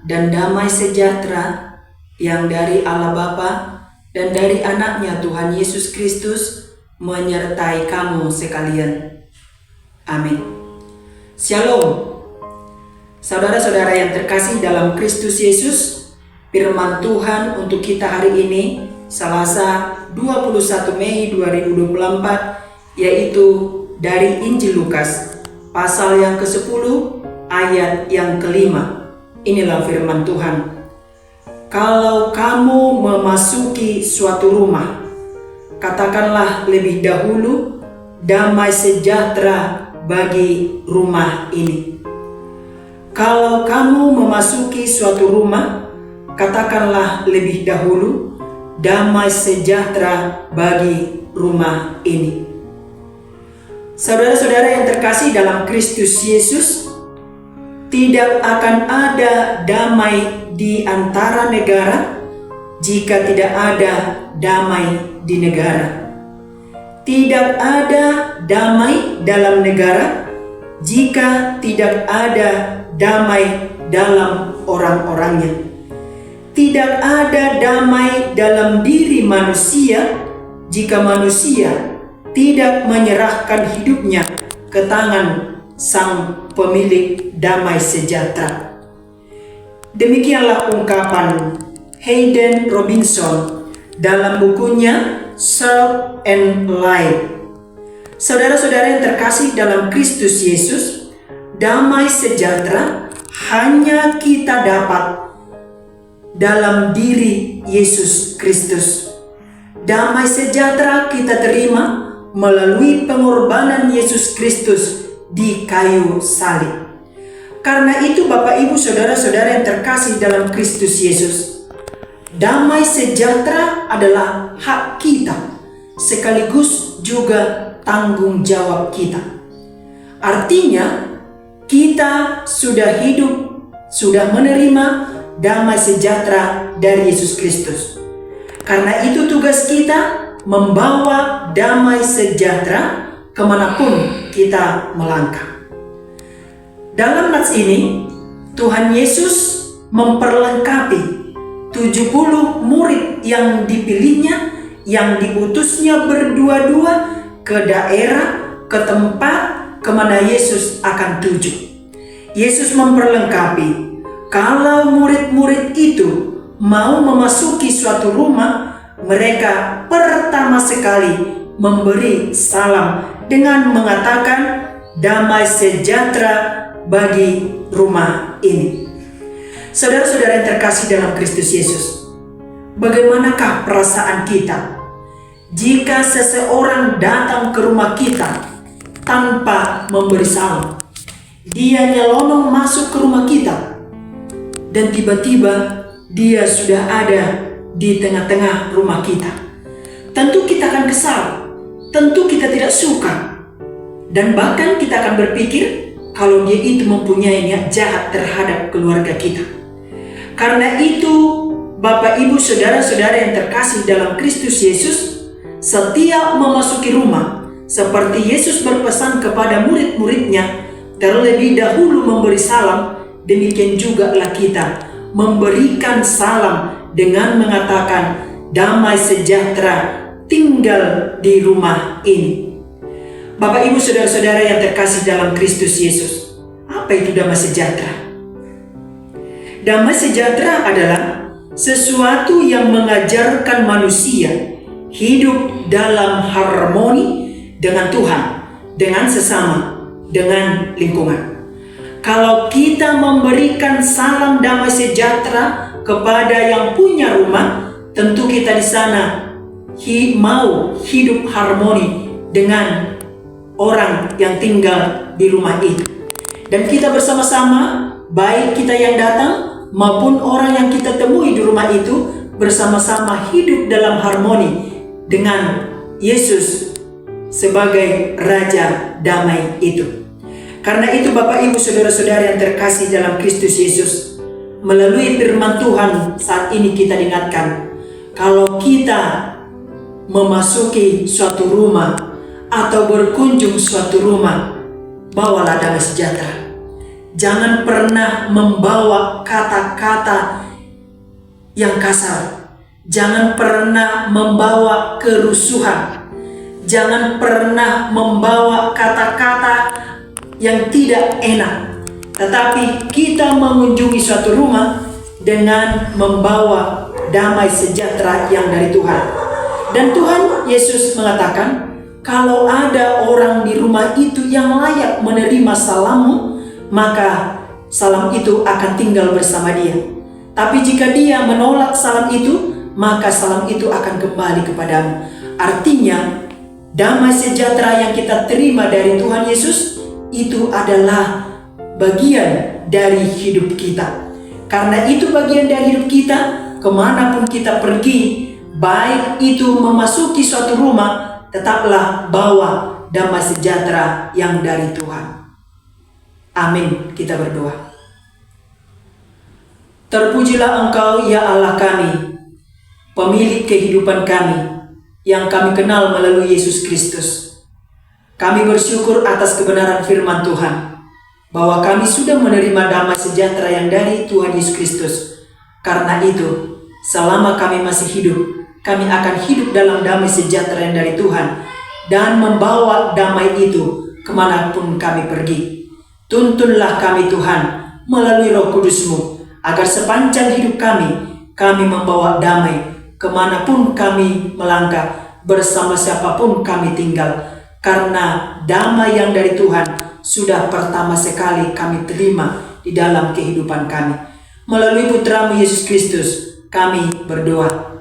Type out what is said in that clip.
dan damai sejahtera yang dari Allah Bapa dan dari anaknya Tuhan Yesus Kristus menyertai kamu sekalian. Amin. Shalom. Saudara-saudara yang terkasih dalam Kristus Yesus, firman Tuhan untuk kita hari ini Selasa 21 Mei 2024 yaitu dari Injil Lukas pasal yang ke-10 ayat yang ke-5. Inilah firman Tuhan. Kalau kamu memasuki suatu rumah, katakanlah lebih dahulu, damai sejahtera bagi rumah ini. Kalau kamu memasuki suatu rumah, katakanlah lebih dahulu, damai sejahtera bagi rumah ini. Saudara-saudara yang terkasih dalam Kristus Yesus, tidak akan ada damai di antara negara jika tidak ada damai di negara. Tidak ada damai dalam negara jika tidak ada damai dalam orang-orangnya. Tidak ada damai dalam diri manusia jika manusia tidak menyerahkan hidupnya ke tangan Sang Pemilik damai sejahtera. Demikianlah ungkapan Hayden Robinson dalam bukunya Salt and Light. Saudara-saudara yang terkasih dalam Kristus Yesus, damai sejahtera hanya kita dapat dalam diri Yesus Kristus. Damai sejahtera kita terima melalui pengorbanan Yesus Kristus di kayu salib. Karena itu Bapak Ibu saudara-saudara yang terkasih dalam Kristus Yesus, damai sejahtera adalah hak kita sekaligus juga tanggung jawab kita. Artinya kita sudah hidup, sudah menerima damai sejahtera dari Yesus Kristus. Karena itu tugas kita membawa damai sejahtera kemanapun kita melangkah. Dalam nats ini, Tuhan Yesus memperlengkapi 70 murid yang dipilihnya, yang diutusnya berdua-dua ke daerah, ke tempat kemana Yesus akan tuju. Yesus memperlengkapi, kalau murid-murid itu mau memasuki suatu rumah, mereka pertama sekali memberi salam dengan mengatakan damai sejahtera bagi rumah ini. Saudara-saudara yang terkasih dalam Kristus Yesus, bagaimanakah perasaan kita jika seseorang datang ke rumah kita tanpa memberi salam? Dia nyelonong masuk ke rumah kita dan tiba-tiba dia sudah ada di tengah-tengah rumah kita. Tentu kita akan kesal, tentu kita tidak suka, dan bahkan kita akan berpikir kalau dia itu mempunyai niat jahat terhadap keluarga kita. Karena itu Bapak Ibu saudara-saudara yang terkasih dalam Kristus Yesus, setiap memasuki rumah, seperti Yesus berpesan kepada murid-muridnya terlebih dahulu memberi salam, demikian jugalah kita memberikan salam dengan mengatakan damai sejahtera tinggal di rumah ini. Bapak Ibu saudara-saudara yang terkasih dalam Kristus Yesus, apa itu damai sejahtera? Damai sejahtera adalah sesuatu yang mengajarkan manusia hidup dalam harmoni dengan Tuhan, dengan sesama, dengan lingkungan. Kalau kita memberikan salam damai sejahtera kepada yang punya rumah, tentu kita di sana mau hidup harmoni dengan orang yang tinggal di rumah itu. Dan kita bersama-sama, baik kita yang datang maupun orang yang kita temui di rumah itu, bersama-sama hidup dalam harmoni dengan Yesus sebagai Raja damai itu. Karena itu Bapak Ibu saudara-saudara yang terkasih dalam Kristus Yesus, melalui firman Tuhan saat ini kita diingatkan, kalau kita memasuki suatu rumah atau berkunjung suatu rumah, bawalah damai sejahtera. Jangan pernah membawa kata-kata yang kasar. Jangan pernah membawa kerusuhan. Jangan pernah membawa kata-kata yang tidak enak. Tetapi kita mengunjungi suatu rumah dengan membawa damai sejahtera yang dari Tuhan. Dan Tuhan Yesus mengatakan, kalau ada orang di rumah itu yang layak menerima salammu, maka salam itu akan tinggal bersama dia. Tapi jika dia menolak salam itu, maka salam itu akan kembali kepadamu. Artinya, damai sejahtera yang kita terima dari Tuhan Yesus itu adalah bagian dari hidup kita. Karena itu bagian dari hidup kita, kemanapun kita pergi, baik itu memasuki suatu rumah, tetaplah bawa damai sejahtera yang dari Tuhan. Amin. Kita berdoa. Terpujilah Engkau ya Allah kami, pemilik kehidupan kami, yang kami kenal melalui Yesus Kristus. Kami bersyukur atas kebenaran firman Tuhan, bahwa kami sudah menerima damai sejahtera yang dari Tuhan Yesus Kristus. Karena itu, selama kami masih hidup, kami akan hidup dalam damai sejahtera yang dari Tuhan, dan membawa damai itu kemanapun kami pergi. Tuntunlah kami Tuhan, melalui Roh Kudus-Mu, agar sepanjang hidup kami membawa damai kemanapun kami melangkah, bersama siapapun kami tinggal. Karena damai yang dari Tuhan sudah pertama sekali kami terima di dalam kehidupan kami. Melalui Putra-Mu Yesus Kristus, kami berdoa.